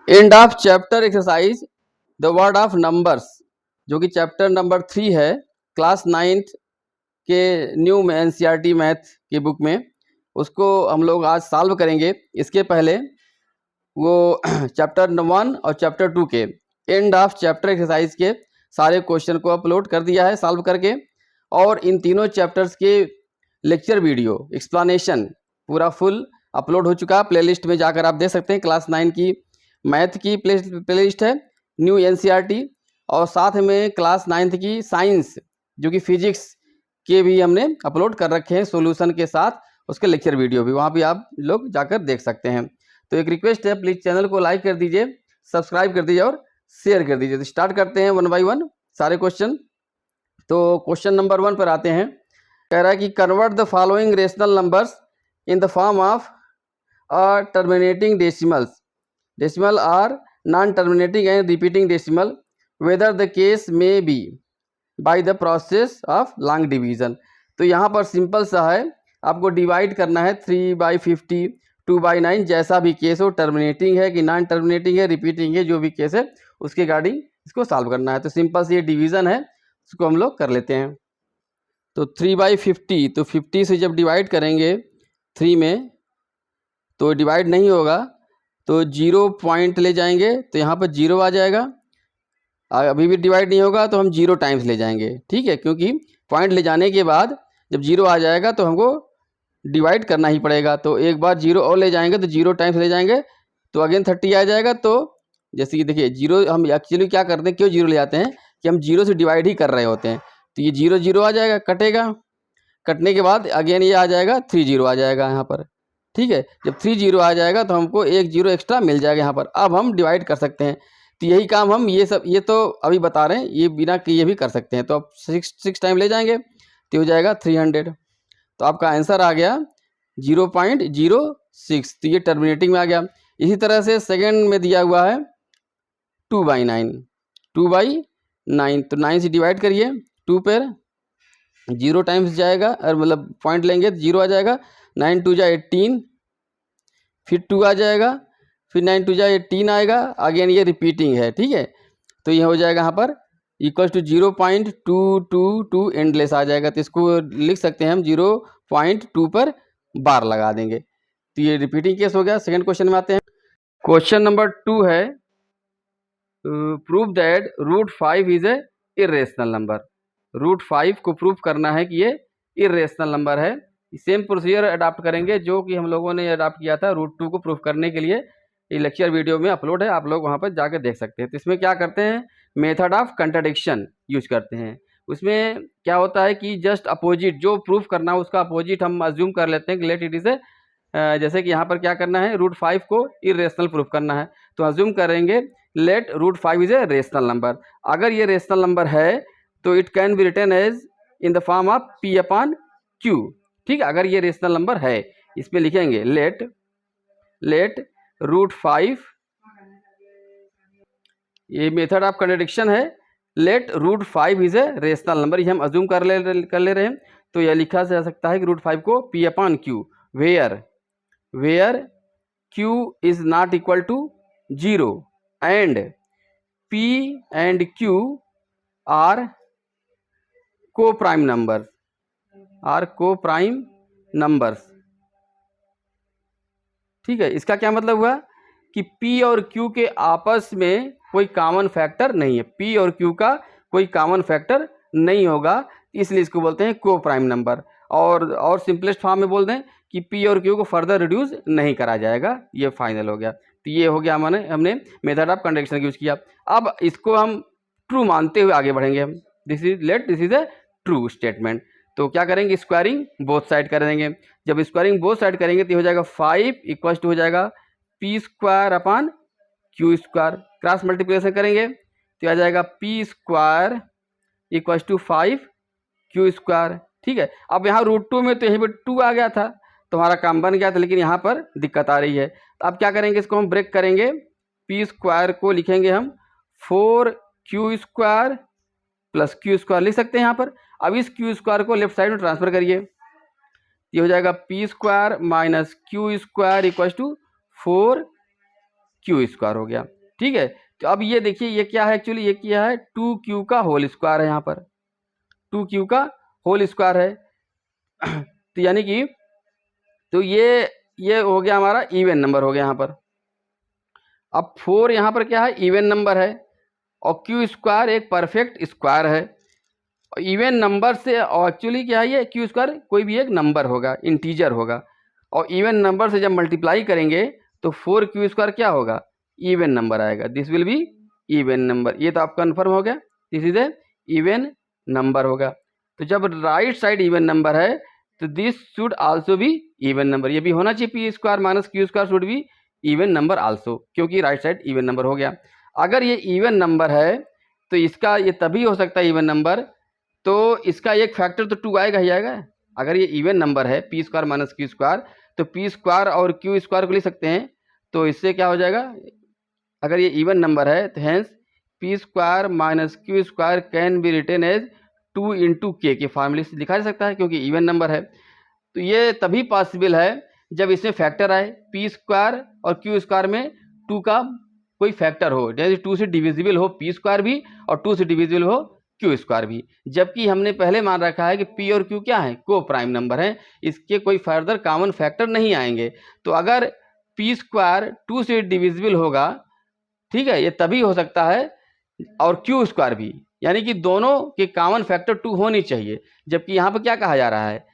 End of chapter exercise the word of numbers, जो कि chapter number 3 है class 9th के न्यू में एनसीईआरटी मैथ की बुक में, उसको हम लोग आज सॉल्व करेंगे। इसके पहले वो चैप्टर 1 और चैप्टर 2 के एंड ऑफ चैप्टर एक्सरसाइज के सारे क्वेश्चन को अपलोड कर दिया है सॉल्व करके, और इन तीनों चैप्टर्स के लेक्चर वीडियो एक्सप्लेनेशन पूरा फुल अपलोड हो चुका है। प्लेलिस्ट में जाकर आप देख सकते हैं। क्लास 9 की मैथ की प्लेलिस्ट है न्यू एनसीईआरटी, और साथ में क्लास 9th की साइंस जो कि फिजिक्स के भी हमने अपलोड कर रखे हैं सॉल्यूशन के साथ, उसके लेक्चर वीडियो भी वहाँ भी आप लोग जाकर देख सकते हैं। तो एक रिक्वेस्ट है, प्लीज़ चैनल को लाइक कर दीजिए, सब्सक्राइब कर दीजिए और शेयर कर दीजिए। तो स्टार्ट करते हैं 1 बाय 1 सारे क्वेश्चन। तो क्वेश्चन नंबर 1 पर आते हैं। कह रहा है कि convert the following rational numbers in the form of terminating decimals, decimal are non terminating and repeating decimal whether the case may be by the process of long division. तो यहाँ पर सिंपल सा है, आपको डिवाइड करना है 3/50, 2/9, जैसा भी केस हो, टर्मिनेटिंग है कि नॉन टर्मिनेटिंग है, रिपीटिंग है, जो भी केस है उसके रिगार्डिंग इसको सॉल्व करना है। तो सिंपल से ये डिवीज़न है, उसको हम लोग कर लेते हैं। तो 3/50, तो 50 से जब डिवाइड करेंगे 3 में तो डिवाइड नहीं होगा, तो 0 पॉइंट ले जाएंगे तो यहाँ पर 0 आ जाएगा। अभी भी डिवाइड नहीं होगा तो हम 0 टाइम्स ले जाएंगे, ठीक है, क्योंकि पॉइंट ले जाने के बाद जब 0 आ जाएगा तो हमको डिवाइड करना ही पड़ेगा। तो एक बार 0 और ले जाएंगे तो 0 टाइम्स ले जाएंगे तो अगेन 30 आ जाएगा। तो जैसे कि देखिए 0 हम एक्चुअली क्या करते हैं, क्यों 0 ले जाते हैं कि हम 0 से डिवाइड ही कर रहे होते हैं। तो ये 0 0 आ जाएगा, कटेगा, कटने के बाद अगेन ये आ जाएगा 3 0 आ जाएगा यहाँ पर, ठीक है। जब 3 0 आ जाएगा तो हमको एक 0 एक्स्ट्रा मिल जाएगा यहाँ पर। अब हम डिवाइड कर सकते हैं। तो यही काम हम ये तो अभी बता रहे हैं, ये बिना किए भी कर सकते हैं। तो अब 6 टाइम ले जाएंगे तो हो जाएगा 300। तो आपका आंसर आ गया 0.06। तो ये टर्मिनेटिंग में आ गया। इसी तरह से सेकंड में दिया हुआ है 2/9, 2/9, तो 9 से डिवाइड करिए 2 पर, 0 टाइम्स जाएगा, और मतलब पॉइंट लेंगे तो 0 आ जाएगा। 9 2 जा 18, फिर 2 आ जाएगा, फिर 9 2 जा 18 आएगा, अगेन ये रिपीटिंग है, ठीक है। तो ये हो जाएगा यहाँ पर इक्वल टू 0.222 एंडलेस आ जाएगा। तो इसको लिख सकते हैं हम 0.2 पर बार लगा देंगे। तो ये रिपीटिंग केस हो गया। सेकंड क्वेश्चन में आते हैं। क्वेश्चन नंबर 2 है, prove that √5 is A irrational number. √5 को प्रूव करना है कि ये इरेशनल नंबर है। सेम प्रोसीजर अडाप्ट करेंगे जो कि हम लोगों ने अडाप्ट किया था √2 को प्रूव करने के लिए। ये लेक्चर वीडियो में अपलोड है, आप लोग वहाँ पर जाकर देख सकते हैं। तो इसमें क्या करते हैं, मेथड ऑफ कंट्राडिक्शन यूज करते हैं। उसमें क्या होता है कि जस्ट अपोजिट जो प्रूफ करना है उसका अपोजिट हम अज्यूम कर लेते हैं कि लेट इट इज ए, जैसे कि यहाँ पर क्या करना है, √5 को इरेशनल प्रूफ करना है। तो अज्यूम करेंगे let √5 is a rational number. अगर ये रेशनल नंबर है तो it can be written as in the form of P/Q, ठीक है। अगर ये रेशनल नंबर है, इस पे लिखेंगे लेट √5, ये मेथड ऑफ कंट्राडिक्शन है, let √5 is a rational number, ये हम अज्यूम कर ले रहे हैं। तो यह लिखा जा सकता है कि √5 को P/Q where Q is not equal to 0 and P and Q are coprime numbers, ठीक है। इसका क्या मतलब हुआ कि P और Q के आपस में कोई कॉमन फैक्टर नहीं है, P और Q का कोई कॉमन फैक्टर नहीं होगा, इसलिए इसको बोलते हैं को प्राइम नंबर। और सिंपलेस्ट फॉर्म में बोल दें कि P और Q को फर्दर रिड्यूस नहीं करा जाएगा। ये फाइनल हो गया। तो ये हो गया, हमने मेथड ऑफ कंट्राडिक्शन यूज किया। अब इसको हम ट्रू मानते हुए आगे बढ़ेंगे हम। This is A true statement. तो क्या करेंगे, स्क्वायरिंग बोथ साइड करेंगे। जब स्क्वायरिंग बोथ साइड करेंगे तो हो जाएगा 5 इक्वल टू हो जाएगा P² Q²। क्रॉस मल्टीप्लिकेशन करेंगे तो आ जाएगा P² इक्वल टू 5 Q², ठीक है। अब यहाँ √2 में तो यहीं पर 2 आ गया था तो हमारा काम बन गया था, लेकिन यहाँ पर दिक्कत आ रही है। तो अब क्या करेंगे, इसको हम ब्रेक करेंगे। P² को लिखेंगे हम 4Q² प्लस Q² लिख सकते हैं यहाँ पर। अब इस Q² को लेफ्ट साइड में ट्रांसफर करिए, ये हो जाएगा P² minus Q² equal to 4 Q square हो गया। ठीक है, तो अब ये देखिए ये क्या है, एक्चुअली ये क्या है, 2q का होल स्क्वायर है, यहाँ पर 2q का होल स्क्वायर है। तो यानी कि तो ये हो गया हमारा इवन नंबर हो गया यहाँ पर। अब 4 यहाँ पर क्या है, इवन नंबर है, और क्यू स्क्वायर एक परफेक्ट स्क्वायर है। इवन नंबर से और एक्चुअली क्या है, ये क्यू स्क्वायर कोई भी एक नंबर होगा, इंटीजर होगा, और इवन नंबर से जब मल्टीप्लाई करेंगे तो 4q स्क्वायर क्या होगा, इवन नंबर आएगा। This will be even number. ये तो आप कन्फर्म हो गया, this is A even number होगा। तो जब राइट साइड इवन नंबर है तो this should also be even number, ये भी होना चाहिए P square minus Q square should be even number also, क्योंकि राइट साइड इवन नंबर हो गया। अगर ये इवन नंबर है तो इसका ये तभी हो सकता है इवन नंबर, तो इसका एक फैक्टर तो 2 आएगा ही आएगा। अगर ये इवन नंबर है P square minus Q square, तो पी स्क्वायर और क्यू स्क्वायर को लिख सकते हैं, तो इससे क्या हो जाएगा, अगर ये इवन नंबर है तो hence P square minus Q square can be written as 2 into के फॉर्मूले से लिखा जा सकता है, क्योंकि इवन नंबर है। तो ये तभी पॉसिबल है जब इसमें फैक्टर आए, पी स्क्वायर और क्यू स्क्वायर में 2 का कोई फैक्टर हो, जैसे 2 से डिविजिबल हो पी स्क्वायर भी और 2 से डिविजिबल हो क्यू स्क्वायर भी। जबकि हमने पहले मान रखा है कि पी और क्यू क्या है, को प्राइम नंबर है, इसके कोई फर्दर कॉमन फैक्टर नहीं आएंगे। तो अगर पी स्क्वायर 2 से डिविजिबल होगा, ठीक है, ये तभी हो सकता है, और क्यू स्क्वायर भी, यानी कि दोनों के कॉमन फैक्टर 2 होनी चाहिए। जबकि यहाँ पर क्या कहा जा रहा है,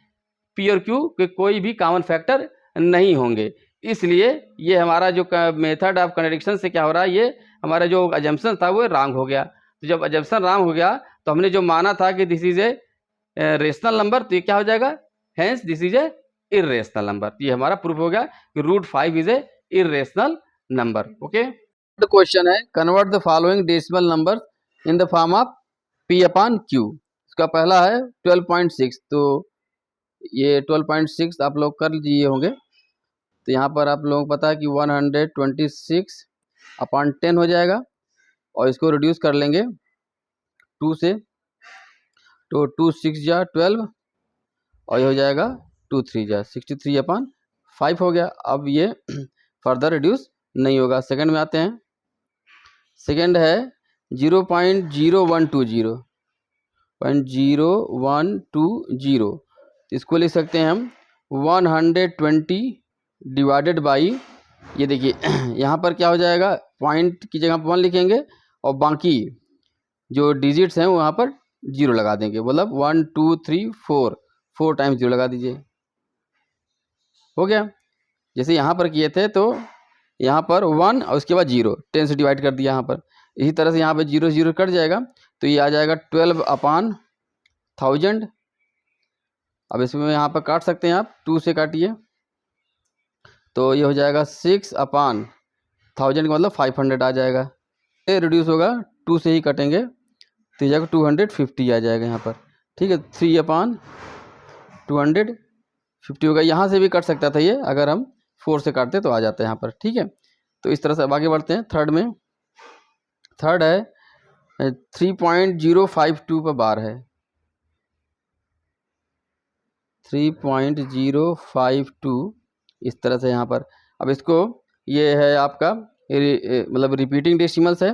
पी और क्यू के कोई भी कॉमन फैक्टर नहीं होंगे। इसलिए ये हमारा जो मेथड ऑफ कॉन्ट्रडिक्शन से क्या हो रहा है, ये हमारा जो अजम्पशन था वो रॉन्ग हो गया। तो जब अजम्पशन रॉन्ग हो गया तो हमने जो माना था कि this is a rational number, तो ये क्या हो जाएगा, hence this is a irrational number. तो ये हमारा प्रूफ हो गया कि √5 is a irrational number. Okay, the question है convert the following decimal number in the form of p upon q। इसका पहला है 12.6, तो ये 12.6 आप लोग कर लीजिए होंगे। तो यहाँ पर आप लोगों को पता है कि 126 अपॉन 10 हो जाएगा, और इसको रिड्यूस कर लेंगे 2 से, तो 2 6 जा 12, और ये हो जाएगा 2 3 जा 63 अपॉन 5 हो गया। अब ये फर्दर रिड्यूस नहीं होगा। सेकंड में आते हैं, सेकंड है 0.0120, इसको लिख सकते हैं हम 120 डिवाइडेड बाई, ये देखिए यहाँ पर क्या हो जाएगा, पॉइंट की जगह पर 1 लिखेंगे और बाकी जो डिजिट्स हैं वहाँ पर 0 लगा देंगे, मतलब 1 2 3 4 टाइम्स 0 लगा दीजिए, हो गया। जैसे यहाँ पर किए थे तो यहाँ पर 1 और उसके बाद 0, 10 से डिवाइड कर दिया यहाँ पर। इसी तरह से यहाँ पर 0 0 कट जाएगा, तो ये आ जाएगा 12 अपॉन 1000। अब इसमें यहाँ पर काट सकते हैं आप, 2 से काटिए, तो ये हो जाएगा 6 अपॉन 1000 का मतलब 500 आ जाएगा। ये रिड्यूस होगा, 2 से ही कटेंगे तो ये जाएगा 250 आ जाएगा यहाँ पर। ठीक है, 3 अपॉन 250 होगा। यहाँ से भी कट सकता था ये, अगर हम 4 से काटते तो आ जाता है यहाँ पर। ठीक है, तो इस तरह से अब आगे बढ़ते हैं। थर्ड में, थर्ड है 3.052 पर बार है, 3.052 इस तरह से यहाँ पर। अब इसको, ये है आपका मतलब रिपीटिंग डेसिमल्स है,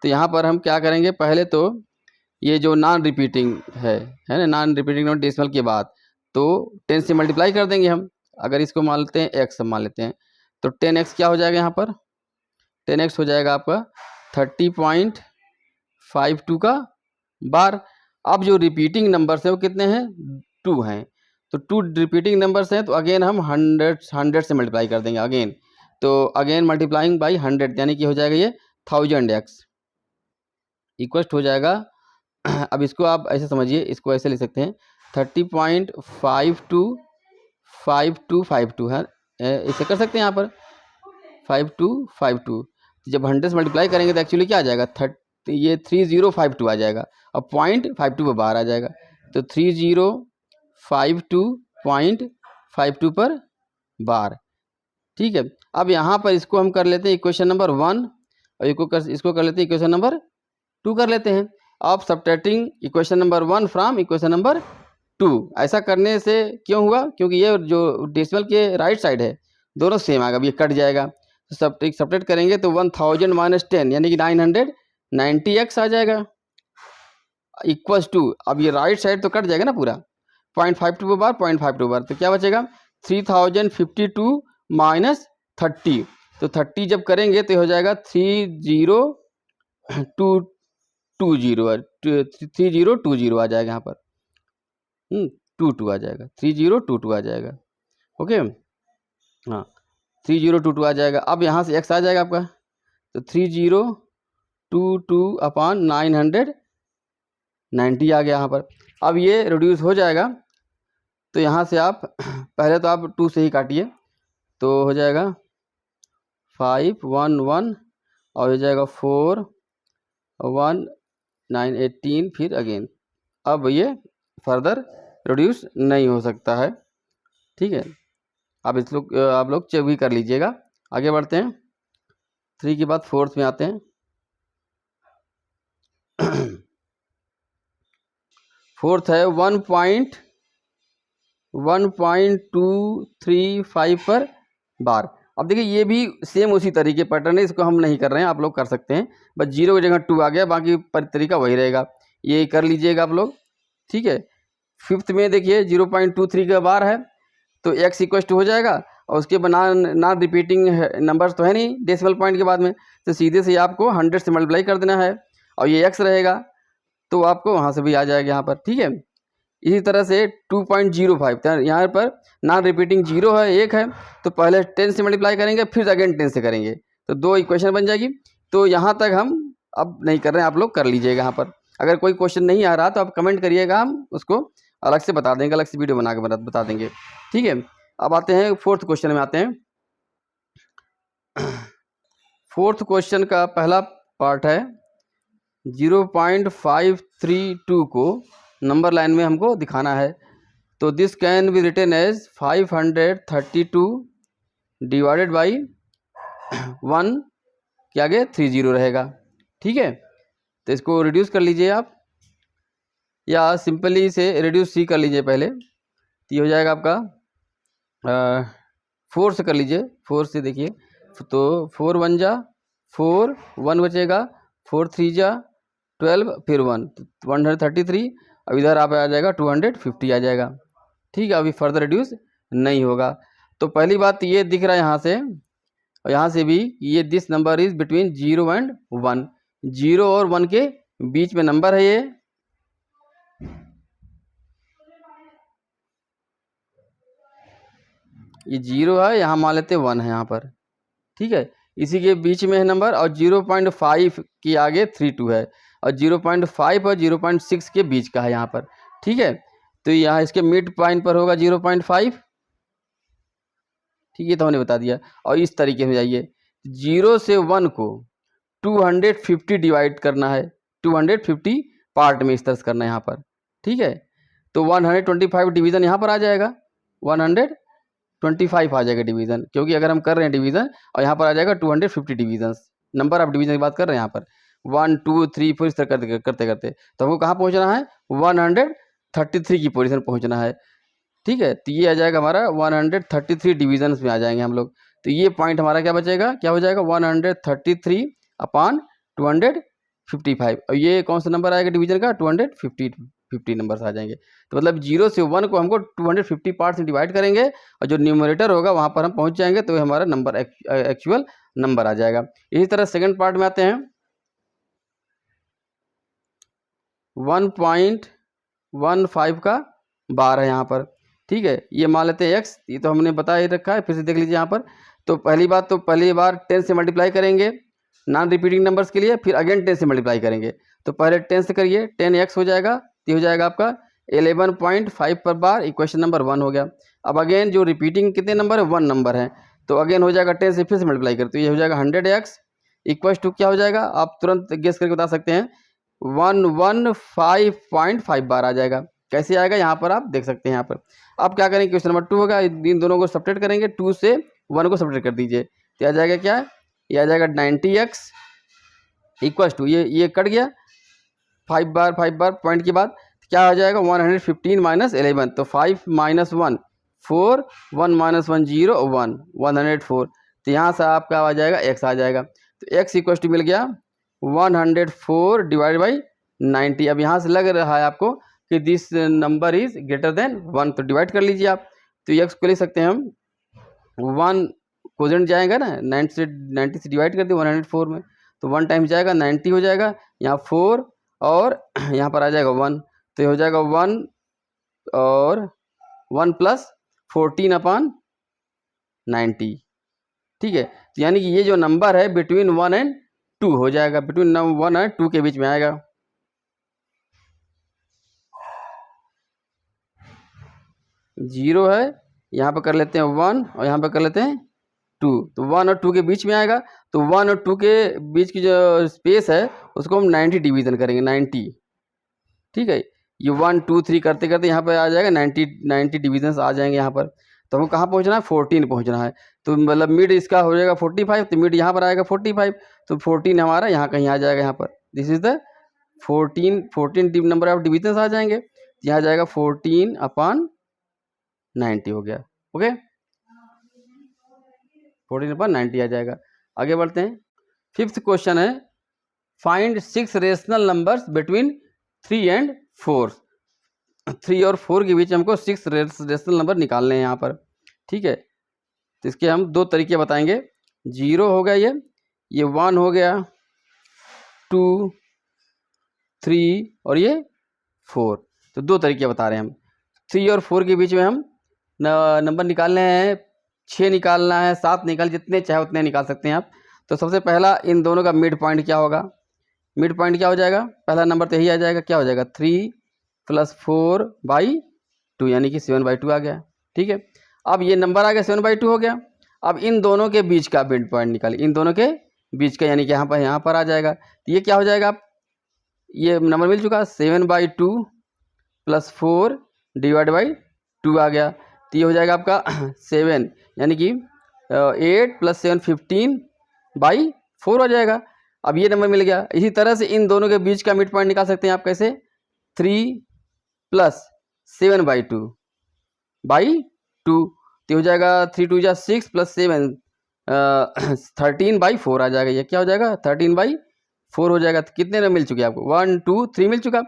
तो यहाँ पर हम क्या करेंगे, पहले तो ये जो नॉन रिपीटिंग है ना, नॉन रिपीटिंग डेसिमल के बाद तो 10 से मल्टीप्लाई कर देंगे हम। अगर इसको मान लेते हैं x, हम मान लेते हैं, तो 10x क्या हो जाएगा यहाँ पर, 10x हो जाएगा आपका 30.52 का बार। अब जो रिपीटिंग नंबर्स हैं वो कितने हैं, 2 हैं, तो 2 रिपीटिंग नंबर्स हैं, तो अगेन हम 100 से मल्टीप्लाई कर देंगे अगेन, तो अगेन मल्टीप्लाइंग बाई 100, यानी कि हो जाएगा ये 1000x इक्वस्ट हो जाएगा। अब इसको आप ऐसे समझिए, इसको ऐसे लिख सकते हैं 30.5252 है, इसे कर सकते हैं यहाँ पर 5252। जब 100 से मल्टीप्लाई करेंगे तो एक्चुअली क्या आ जाएगा, ये 3052 आ जाएगा, अब 0.52 पर बार आ जाएगा, तो 3052.52 पर बार। ठीक है, अब यहाँ पर इसको हम कर लेते हैं इक्वेशन नंबर 1, और इसको कर लेते हैं इक्वेशन नंबर 2 कर लेते हैं। अब subtracting equation number 1 from equation number 2, ऐसा करने से क्यों हुआ, क्योंकि ये जो डेसिमल के राइट साइड है दोनों सेम आएगा, अब ये कट जाएगा, सब्ट्रैक्ट करेंगे तो 1000 माइनस 10 यानी कि 990x आ जाएगा इक्वल्स टू, अब ये राइट साइड तो कट जाएगा ना पूरा, 0.52 बार 0.52 बार, तो क्या बचेगा 3052 माइनस 30, तो 30 जब करेंगे तो हो जाएगा 3020 आ जाएगा यहाँ पर, 22 आ जाएगा, 3022 आ जाएगा। ओके, हाँ 3022 आ जाएगा। अब यहाँ से x आ जाएगा आपका, तो 3022 अपॉन 990 आ गया यहाँ पर। अब ये रिड्यूस हो जाएगा, तो यहाँ से आप पहले तो आप 2 से ही काटिए, तो हो जाएगा 511 और हो जाएगा 4 1 9 18 फिर अगेन। अब ये फर्दर रिड्यूस नहीं हो सकता है, ठीक है। अब आप लोग चेक भी कर लीजिएगा। आगे बढ़ते हैं, 3 के बाद 4th में आते हैं। 4th है 1.1235 पर बार। अब देखिए ये भी सेम उसी तरीके पैटर्न है, इसको हम नहीं कर रहे हैं, आप लोग कर सकते हैं, बस 0 की जगह 2 आ गया, बाकी तरीका वही रहेगा, ये कर लीजिएगा आप लोग, ठीक है। 5th में देखिए 0.23 का बार है, तो x इक्वल टू हो जाएगा, और उसके ना रिपीटिंग नंबर्स तो है नहीं डेसिमल पॉइंट के बाद में, तो सीधे से आपको 100 से मल्टीप्लाई कर देना है, और ये x रहेगा तो आपको वहाँ से भी आ जाएगा यहाँ पर, ठीक है। इसी तरह से 2.05 यहाँ पर नॉन रिपीटिंग 0 है, 1 है, तो पहले 10 से मल्टीप्लाई करेंगे, फिर अगेन 10 से करेंगे, तो 2 इक्वेशन बन जाएगी। तो यहाँ तक हम अब नहीं कर रहे हैं, आप लोग कर लीजिएगा यहाँ पर। अगर कोई क्वेश्चन नहीं आ रहा तो आप कमेंट करिएगा, हम उसको अलग से बता देंगे, अलग से वीडियो बना के बता देंगे, ठीक है। अब आते हैं 4th क्वेश्चन में आते हैं। 4th क्वेश्चन का पहला पार्ट है 0.532 को नंबर लाइन में हमको दिखाना है, तो this can be written as 532 divided by 1 के आगे 30 रहेगा, ठीक है। तो इसको रिड्यूस कर लीजिए आप, या सिंपली से रिड्यूस सी कर लीजिए पहले, तो ये हो जाएगा आपका 4 से कर लीजिए, 4 से देखिए, तो 4 1 जा 4 1 बचेगा, 4 3 जा 12 फिर 1 133, अब इधर आप आ जाएगा 250 आ जाएगा, ठीक है। अभी फर्दर रिड्यूस नहीं होगा। तो पहली बात ये दिख रहा है यहाँ से, और यहाँ से भी, ये this number is between 0 and 1, 0 और 1 के बीच में नंबर है ये 0 है, यहाँ मान लेते 1 है यहाँ पर, ठीक है, इसी के बीच में है नंबर, और 0.5 के आगे 32 है, और 0.5 और 0.6 के बीच का है यहाँ पर, ठीक है। तो यहाँ इसके मिड पॉइंट पर होगा 0.5, ठीक है, तो हमने बता दिया। और इस तरीके से जाइए, 0 से 1 को 250 डिवाइड करना है, 250 पार्ट में इस तरह से करना है यहाँ पर, ठीक है। तो 125 डिवीज़न यहाँ पर आ जाएगा, 125 आ जाएगा डिवीज़न, क्योंकि अगर हम कर रहे हैं डिवीज़न, और यहाँ पर आ जाएगा 250 डिवीजन, नंबर ऑफ डिवीजन की बात कर रहे हैं यहाँ पर, 1 2 3 4 इस तरह करते करते तो हमको कहाँ पहुँचना है, 133 की पोजीशन पहुँचना है, ठीक है। तो ये आ जाएगा हमारा 133 डिवीजन में आ जाएंगे हम लोग। तो ये पॉइंट हमारा क्या बचेगा, क्या हो जाएगा 133 अपॉन 255, और ये कौन सा नंबर आएगा डिवीजन का, 250 नंबर्स आ जाएंगे। तो मतलब 0 से 1 को हमको 250 पार्ट्स में डिवाइड करेंगे, और जो न्यूमरेटर होगा वहाँ पर हम पहुँच जाएंगे, तो हमारा नंबर एक्चुअल नंबर आ जाएगा। इसी तरह सेकंड पार्ट में आते हैं, 1.15 का बार है यहाँ पर, ठीक है। ये मान लेते हैं x, ये तो हमने बता ही रखा है, फिर से देख लीजिए यहाँ पर। तो पहली बार 10 से मल्टीप्लाई करेंगे नॉन रिपीटिंग नंबर्स के लिए, फिर अगेन 10 से मल्टीप्लाई करेंगे, तो पहले 10 से करिए, 10x हो जाएगा, तो हो जाएगा आपका 11.5 पर बार, इक्वेशन नंबर 1 हो गया। अब अगेन जो रिपीटिंग कितने नंबर है, 1 नंबर है, तो अगेन हो जाएगा 10 से फिर से मल्टीप्लाई कर, तो ये हो जाएगा 100x इक्वल टू क्या हो जाएगा, आप तुरंत गेस करके बता सकते हैं, 115.5 बार आ जाएगा। कैसे आएगा यहाँ पर आप देख सकते हैं। यहाँ पर आप क्या करेंगे, क्वेश्चन नंबर 2 होगा, इन दोनों को सब्ट्रैक्ट करेंगे, 2 से 1 को सब्ट्रैक्ट कर दीजिए, तो आ जाएगा क्या, ये आ जाएगा 90x इक्वल टू, ये कट गया 5 बार पॉइंट के बाद क्या हो जाएगा, 115 माइनस 11, तो 5 माइनस 1 4 1 माइनस 1 0 1 104, तो यहाँ से आपका आ जाएगा x आ जाएगा। तो x इक्वल टू मिल गया 104 डिवाइड बाई 90। अब यहाँ से लग रहा है आपको कि this number is greater than 1, तो डिवाइड कर लीजिए आप। तो x को ले सकते हैं हम 1 कोजेंट जाएगा ना, 90 से डिवाइड कर दिए 104 में, तो 1 टाइम्स जाएगा 90 हो जाएगा, यहाँ 4 और यहाँ पर आ जाएगा 1, तो ये हो जाएगा 1 और 1 प्लस 14 अपॉन 90। ठीक है, तो यानी कि ये जो नंबर है बिटवीन 1 एंड 2 हो जाएगा, बिटवीन 1 और 2 के बीच में आएगा। जीरो है, यहाँ पर कर लेते हैं 1 और यहाँ पर कर लेते हैं 2, तो 1 और 2 के बीच में आएगा। तो 1 और 2 के बीच की जो स्पेस है उसको हम 90 डिवीजन करेंगे, 90। ठीक है, ये 1 2 3 करते करते यहाँ पर आ जाएगा 90 डिवीजन आ जाएंगे यहाँ पर। तो हमको कहाँ पहुँचना है, 14 पहुँचना है। तो मतलब मिड इसका हो जाएगा 45, तो मिड यहाँ पर आएगा 45, तो 14 हमारा यहाँ कहीं आ जाएगा यहाँ पर। This is the 14 number of division आ जाएंगे, यहाँ जाएगा 14 अपॉन 90 हो गया। ओके, 14 अपॉन 90 आ जाएगा। आगे बढ़ते हैं। 5th क्वेश्चन है find 6 rational numbers between 3 and 4। 3 और 4 के बीच हमको 6 रेशनल नंबर निकालने हैं यहाँ पर। ठीक है, तो इसके हम 2 तरीके बताएंगे। 0 हो गया, ये 1 हो गया, 2 3 और ये 4। तो 2 तरीके बता रहे हैं हम। 3 और 4 के बीच में हम नंबर निकालने हैं, 6 निकालना है, 7 निकाल, जितने चाहे उतने निकाल सकते हैं आप। तो सबसे पहला इन दोनों का मिड पॉइंट क्या होगा, मिड पॉइंट क्या हो जाएगा, पहला नंबर तो यही आ जाएगा, क्या हो जाएगा 3 + 4/2 यानी कि 7/2 आ गया। ठीक है, अब ये नंबर आ गया 7/2 हो गया। अब इन दोनों के बीच का मिड पॉइंट निकालिए, इन दोनों के बीच का, यानी कि यहाँ पर आ जाएगा। तो ये क्या हो जाएगा, आप ये नंबर मिल चुका 7/2 + 4 डिवाइड बाई 2 आ गया। तो ये हो जाएगा आपका 7, यानी कि 8 + 7 15/4 हो जाएगा। अब ये नंबर मिल गया। इसी तरह से इन दोनों के बीच का मिड पॉइंट निकाल सकते हैं आप कैसे, 3 + 7/2 तो हो जाएगा 3 2 जा 6 + 7 13/4 आ जाएगा। ये क्या हो जाएगा 13/4 हो जाएगा। तो कितने नंबर मिल चुके आपको, 1 2 3 मिल चुका।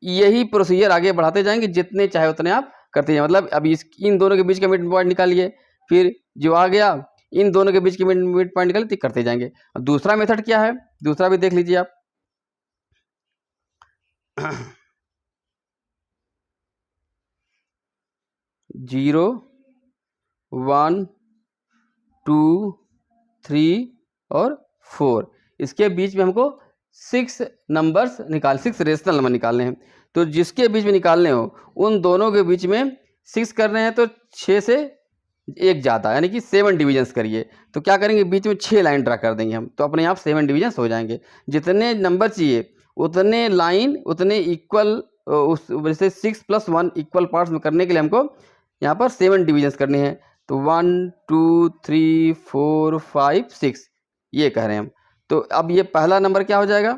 यही प्रोसीजर आगे बढ़ाते जाएंगे, जितने चाहे उतने आप करते जाए। मतलब अब इन दोनों के बीच का मिड पॉइंट निकालिए, फिर जो आ गया इन दोनों के बीच के मिड पॉइंट निकालिए, तो करते जाएंगे। अब दूसरा मेथड क्या है, दूसरा भी देख लीजिए आप। 0 1 2 3 और 4 इसके बीच में हमको 6 नंबर्स 6 रेशनल नंबर निकालने हैं। तो जिसके बीच में निकालने हो उन दोनों के बीच में 6 कर रहे हैं, तो 6 से एक ज़्यादा, यानी कि 7 डिविजन्स करिए। तो क्या करेंगे, बीच में 6 लाइन ड्रा कर देंगे हम, तो अपने आप 7 डिविजन्स हो जाएंगे। जितने नंबर चाहिए उतने लाइन उतने इक्वल, उस जैसे 6 + 1 इक्वल पार्ट्स में करने के लिए हमको यहाँ पर 7 डिविजन्स करने हैं। तो 1 2 3 4 5 6 ये कह रहे हैं हम। तो अब ये पहला नंबर क्या हो जाएगा,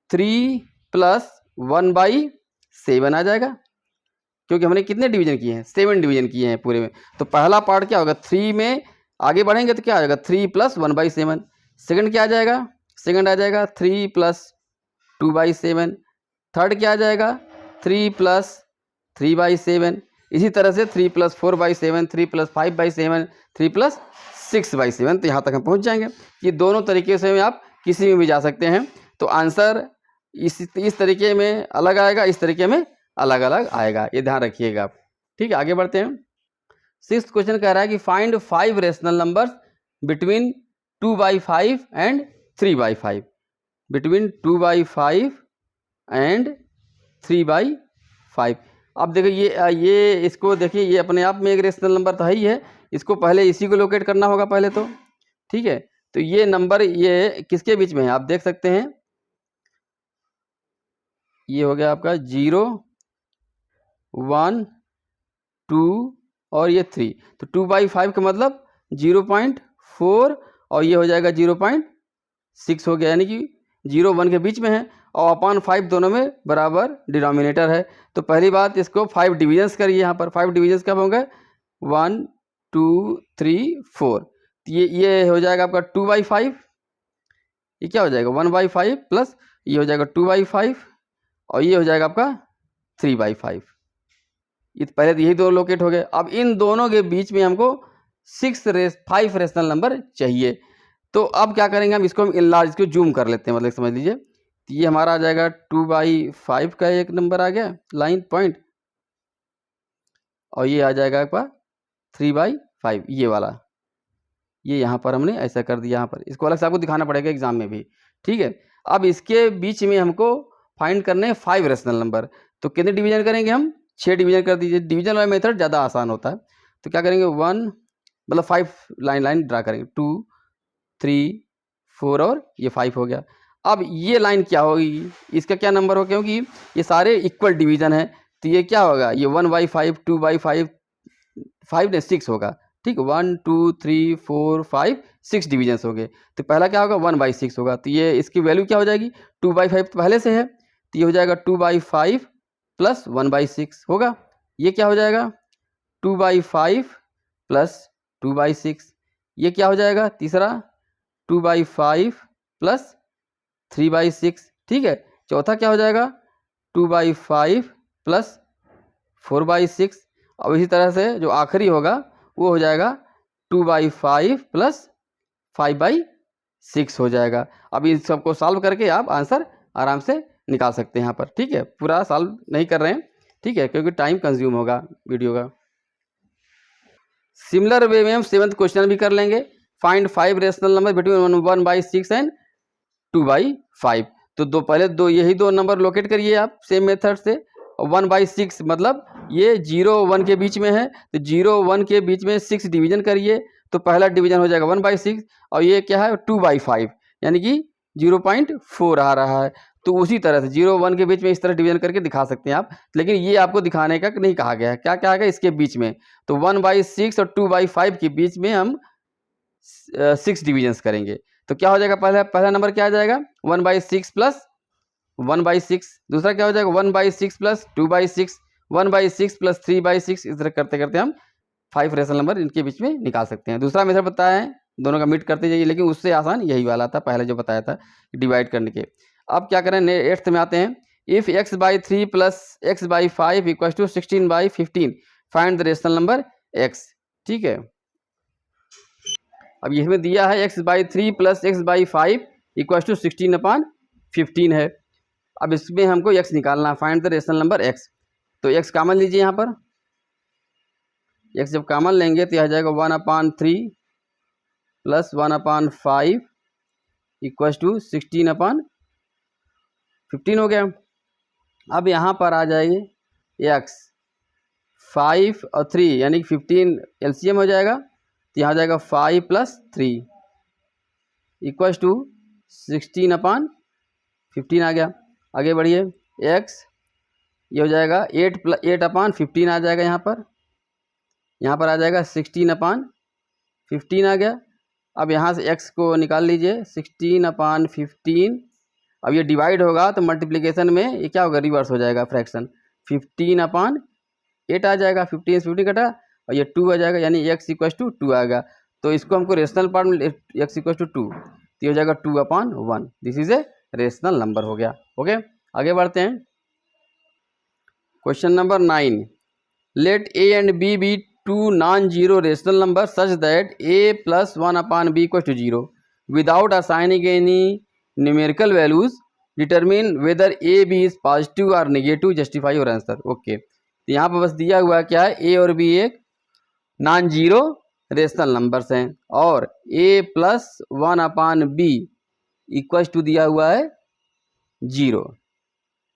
3 + 1/7 आ जाएगा, क्योंकि हमने कितने डिवीजन किए हैं, 7 डिवीजन किए हैं पूरे में। तो पहला पार्ट क्या होगा, 3 में आगे बढ़ेंगे तो क्या आ जाएगा 3 + 1/7। सेकंड क्या आ जाएगा, सेकंड आ जाएगा 3 + 2/7। थर्ड क्या आ जाएगा 3 + 3/7। इसी तरह से 3 + 4/7, 3 + 5/7, 3 + 6/7। तो यहाँ तक हम पहुँच जाएंगे। ये दोनों तरीके से आप किसी में भी जा सकते हैं। तो आंसर इस तरीके में अलग आएगा, इस तरीके में अलग अलग आएगा, ये ध्यान रखिएगा आप। ठीक है, आगे बढ़ते हैं। 6th क्वेश्चन कह रहा है कि find 5 rational numbers between 2/5 and 3/5, between 2/5 and 3/5। अब देखिए ये इसको देखिए, ये अपने आप में एक रेशनल नंबर तो है ही है, इसको पहले इसी को लोकेट करना होगा पहले तो। ठीक है, तो ये नंबर ये किसके बीच में है आप देख सकते हैं, ये हो गया आपका 0 1 2 और ये 3। तो 2/5 का मतलब 0.4 और ये हो जाएगा 0.6 हो गया, यानी कि 0 1 के बीच में है और अपॉन 5 दोनों में बराबर डिनोमिनेटर है। तो पहली बात इसको 5 डिविजन्स करिए। यहाँ पर 5 डिविजन्स कब होंगे, 1 2 3 4। ये हो जाएगा आपका 2/5, ये क्या हो जाएगा 1/5 प्लस ये हो जाएगा 2/5 और ये हो जाएगा आपका 3/5। ये पहले तो यही दो लोकेट हो गए। अब इन दोनों के बीच में हमको 5 रेशनल नंबर चाहिए। तो अब क्या करेंगे हम, इसको हम इनलार्ज, इसको जूम कर लेते हैं, मतलब समझ लीजिए। तो ये हमारा आ जाएगा 2/5 का एक नंबर आ गया लाइन पॉइंट, और ये आ जाएगा आपका 3/5 ये वाला। ये यहाँ पर हमने ऐसा कर दिया, यहाँ पर इसको अलग से आपको दिखाना पड़ेगा एग्जाम में भी, ठीक है। अब इसके बीच में हमको फाइंड करने हैं 5 रेशनल नंबर। तो कितने डिवीजन करेंगे हम, 6 डिवीजन कर दीजिए। डिवीजन वाला मेथड ज़्यादा आसान होता है। तो क्या करेंगे 1 मतलब 5 लाइन ड्रा करेंगे, 2 3 4 और ये 5 हो गया। अब ये लाइन क्या होगी, इसका क्या नंबर हो, क्योंकि ये सारे इक्वल डिवीजन है। तो ये क्या होगा, ये 1/5 2/5 5 ने 6 होगा, ठीक। 1 2 3 4 5 6 डिवीजन्स हो गए। तो पहला क्या होगा 1/6 होगा। तो ये इसकी वैल्यू क्या हो जाएगी, 2/5 तो पहले से है, तो ये हो जाएगा 2/5 प्लस 1/6 होगा। ये क्या हो जाएगा 2/5 प्लस 2/6। ये क्या हो जाएगा तीसरा 2/5 प्लस 3/6, ठीक है। चौथा क्या हो जाएगा 2/5 प्लस 4/6। अब इसी तरह से जो आखिरी होगा वो हो जाएगा 2/5 प्लस 5/6 हो जाएगा। अब इन सबको सॉल्व करके आप आंसर आराम से निकाल सकते हैं यहाँ पर, ठीक है। पूरा सॉल्व नहीं कर रहे हैं, ठीक है, क्योंकि टाइम कंज्यूम होगा वीडियो का। सिमिलर वे में हम 7th क्वेश्चन भी कर लेंगे। Find 5 rational number between 1/6 and 2/5। तो पहले यही दो नंबर लोकेट करिए आप सेम मेथड से। 1/6 मतलब ये 0 1 के बीच में है, तो 0 1 के बीच में 6 डिवीजन करिए। तो पहला डिवीजन हो जाएगा 1/6 और ये क्या है 2/5 यानी कि 0.4 आ रहा है। तो उसी तरह से 0 1 के बीच में इस तरह डिवीजन करके दिखा सकते हैं आप, लेकिन ये आपको दिखाने का नहीं कहा गया है। क्या कहा गया इसके बीच में, तो 1/6 और 2/5 के बीच में हम 6 डिवीजन्स करेंगे। तो क्या हो जाएगा, पहला नंबर क्या आ जाएगा 1/6 प्लस 1/6। दूसरा क्या हो जाएगा 1/6 प्लस 2/6, 1/6 प्लस 3/6। इस तरह करते करते हम 5 रेशनल नंबर इनके बीच में निकाल सकते हैं। दूसरा मेथड बताया है, दोनों का मीट करते जाइए, लेकिन उससे आसान यही वाला था पहले जो बताया था डिवाइड करने के। अब क्या करें 8th में आते हैं। If x/3 plus x/5 equal to 16/15 find the rational number x, ठीक है। अब इसमें दिया है x/3 plus x/5 equal to 16/15 है। अब इसमें हमको x निकालना है, find the rational number x। तो x कॉमन लीजिए, यहाँ पर x जब कॉमन लेंगे तो यह आ जाएगा 1/3 प्लस 1/5 इक्वल टू 16/15 हो गया। अब यहाँ पर आ जाएगी x 5 और 3 यानी कि 15 एलसीएम हो जाएगा। तो यहाँ जाएगा 5 प्लस 3 इक्वल टू 16/15 आ गया। आगे बढ़िए x ये हो जाएगा 8/15 आ जाएगा। यहाँ पर आ जाएगा 16/15 आ गया। अब यहाँ से x को निकाल लीजिए 16/15। अब ये डिवाइड होगा तो मल्टीप्लिकेशन में ये क्या होगा रिवर्स हो जाएगा फ्रैक्शन, 15/8 आ जाएगा। 15 से 15 कटा और ये 2 आ जाएगा, यानी x इक्वल टू 2 आएगा। तो इसको हमको रेशनल पार्ट में x इक्वल टू 2 तो हो जाएगा 2/1। This is a rational number हो गया। ओके, आगे बढ़ते हैं। Question number 9, let a and b be two non zero rational number such that a plus 1/b equal to 0 without assigning any numerical values determine whether a b is positive और negative, justify और answer. Okay, तो यहाँ पर बस दिया हुआ क्या है a और b एक नॉन जीरो रेशनल नंबर्स हैं और a plus 1/b equal to दिया हुआ है 0,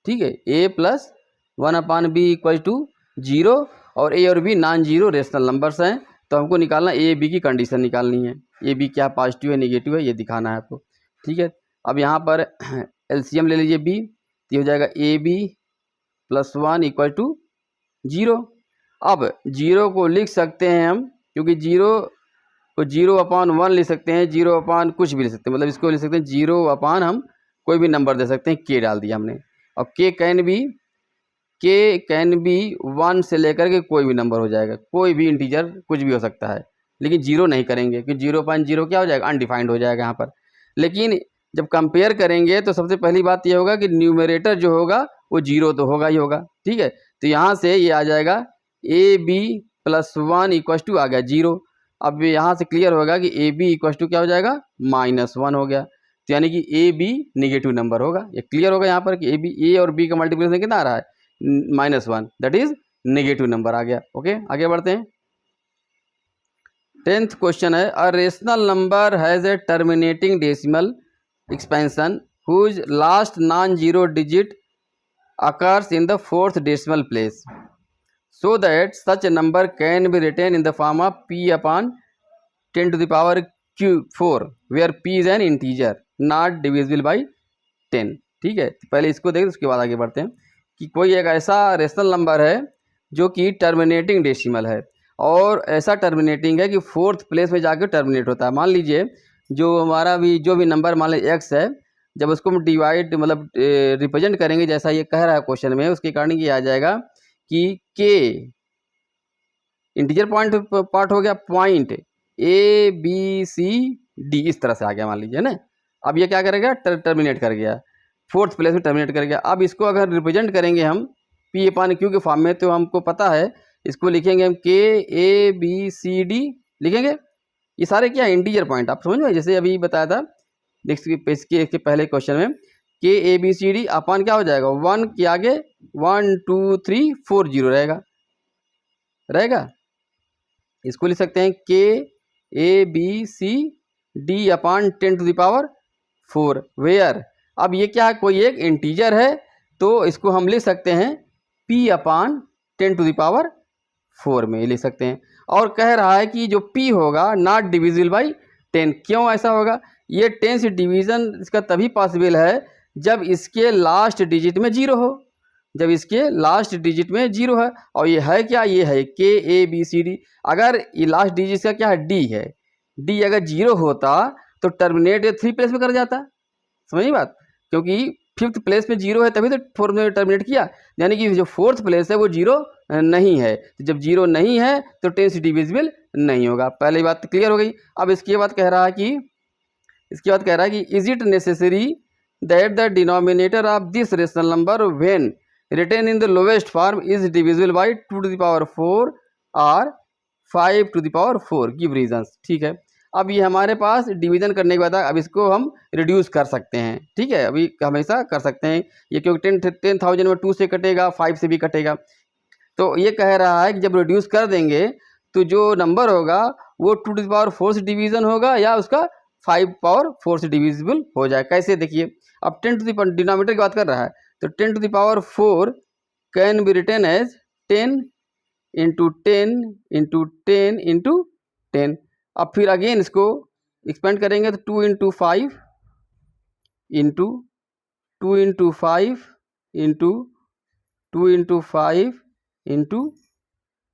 ठीक है। a plus 1/b equal to 0 और a और b non zero rational numbers हैं। तो हमको निकालना a b की कंडीशन निकालनी है, a b क्या पॉजिटिव है नेगेटिव है ये दिखाना है आपको, ठीक है। अब यहाँ पर एलसीएम ले लीजिए b, तो हो जाएगा ab प्लस 1 इक्वल टू 0। अब 0 को लिख सकते हैं हम, क्योंकि 0 को 0/1 लिख सकते हैं, 0/ कुछ भी लिख सकते हैं, मतलब इसको लिख सकते हैं 0/ हम कोई भी नंबर दे सकते हैं। k डाल दिया हमने। अब k कैन बी 1 से लेकर के कोई भी नंबर हो जाएगा, कोई भी इंटीजर कुछ भी हो सकता है, लेकिन 0 नहीं करेंगे क्योंकि 0.0 क्या हो जाएगा, अनडिफाइंड हो जाएगा यहाँ पर। लेकिन जब कंपेयर करेंगे तो सबसे पहली बात ये होगा कि न्यूमरेटर जो होगा वो 0 तो होगा ही होगा, ठीक है। तो यहाँ से ये आ जाएगा AB + 1 = आ गया 0। अब यहाँ से क्लियर होगा कि AB = क्या हो जाएगा, -1 हो गया। तो यानी कि AB नेगेटिव नंबर होगा। ये क्लियर होगा यहाँ पर कि A और B का मल्टीप्लिकेशन कितना आ रहा है, -1, दैट इज नेगेटिव नंबर आ गया। ओके, आगे बढ़ते हैं। 10th क्वेश्चन है, a rational number has a terminating decimal expansion whose last non-zero digit occurs in the 4th decimal place, so that such a number can be written in the form of p/10⁴, where p is an integer not divisible by 10। ठीक है, पहले इसको देखें उसके बाद आगे बढ़ते हैं कि कोई एक ऐसा रेशनल नंबर है जो कि टर्मिनेटिंग डेसिमल है, और ऐसा टर्मिनेटिंग है कि 4th प्लेस में जाकर टर्मिनेट होता है। मान लीजिए जो हमारा भी जो भी नंबर मान लीजिए x है, जब उसको हम डिवाइड मतलब रिप्रेजेंट करेंगे जैसा ये कह रहा है क्वेश्चन में, उसके कारण ये आ जाएगा कि k इंटीजर पॉइंट पार्ट हो गया, पॉइंट ABCD इस तरह से आ गया मान लीजिए ना। अब ये क्या करेगा, टर्मिनेट कर गया, 4th प्लेस में टर्मिनेट कर गया। अब इसको अगर रिप्रेजेंट करेंगे हम P/Q के फॉर्म में, तो हमको पता है इसको लिखेंगे हम KABCD लिखेंगे। ये सारे क्या है, इंटीजर पॉइंट, आप समझ में, जैसे अभी बताया था नेक्स्ट पेज के पहले क्वेश्चन में KABCD अपन क्या हो जाएगा, 1 के आगे 1 2 3 4 0 रहेगा। इसको लिख सकते हैं KABCD/10⁴, वेयर, अब ये क्या है, कोई एक इंटीजर है, तो इसको हम लिख सकते हैं P/10⁴ में लिख सकते हैं। और कह रहा है कि जो P होगा नॉट डिविजिबल बाई 10। क्यों ऐसा होगा, ये 10 से डिवीज़न इसका तभी पॉसिबल है जब इसके लास्ट डिजिट में 0 हो, जब इसके लास्ट डिजिट में 0 है। और ये है क्या, ये है KABCD। अगर ये लास्ट डिजिट का क्या है, D है, D अगर 0 होता तो टर्मिनेट 3 प्लेस में कर जाता, समझिए बात, क्योंकि 5th प्लेस में 0 है तभी तो 4th में टर्मिनेट किया, यानी कि जो 4th प्लेस है वो 0 नहीं है। तो जब 0 नहीं है तो 10 से डिविजिबल नहीं होगा। पहली बात क्लियर हो गई। अब इसके बाद कह रहा है कि is it necessary that the denominator of this rational number when written in the lowest form is divisible by 2⁴ और 5⁴, गिव रीजंस। ठीक है, अब ये हमारे पास डिवीजन करने के बाद अब इसको हम रिड्यूस कर सकते हैं। ठीक है, अभी हमेशा कर सकते हैं ये, क्योंकि 10,000 में 2 से कटेगा, 5 से भी कटेगा। तो ये कह रहा है कि जब रिड्यूस कर देंगे तो जो नंबर होगा वो 2⁴ से डिवीज़न होगा या उसका 5⁴ से डिविजिबल हो जाए। कैसे, देखिए, अब 10 डिनोमिनेटर की बात कर रहा है, तो 10⁴ कैन बी रिटन एज 10 × 10 × 10 × 10। अब फिर अगेन इसको एक्सपेंड करेंगे तो 2 × 5 × 2 × 5 × 2 × 5 × 2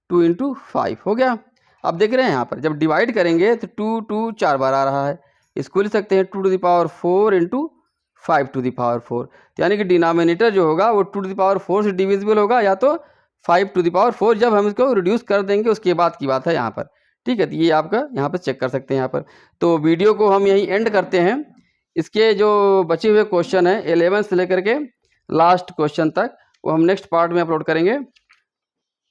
× 5 हो गया। अब देख रहे हैं यहाँ पर जब डिवाइड करेंगे तो 2 4 बार आ रहा है, इसको लिख सकते हैं 2⁴ × 5⁴। तो यानी कि डिनोमिनेटर जो होगा वो 2⁴ से डिविजिबल होगा या तो 5⁴। जब हम इसको रिड्यूस कर देंगे उसके बाद की बात है यहाँ पर। ठीक है, तो ये आपका यहाँ पर चेक कर सकते हैं यहाँ पर। तो वीडियो को हम यहीं एंड करते हैं। इसके जो बचे हुए क्वेश्चन हैं 11 से लेकर के लास्ट क्वेश्चन तक वो हम नेक्स्ट पार्ट में अपलोड करेंगे।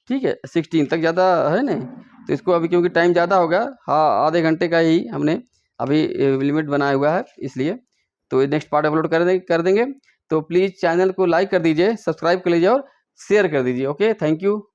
ठीक है, 16 तक ज़्यादा है नहीं, तो इसको अभी क्योंकि टाइम ज़्यादा होगा, हाँ आधे घंटे का ही हमने अभी लिमिट बनाया हुआ है, इसलिए तो नेक्स्ट पार्ट अपलोड कर देंगे। तो प्लीज़ चैनल को लाइक कर दीजिए, सब्सक्राइब कर लीजिए और शेयर कर दीजिए। Okay, thank you.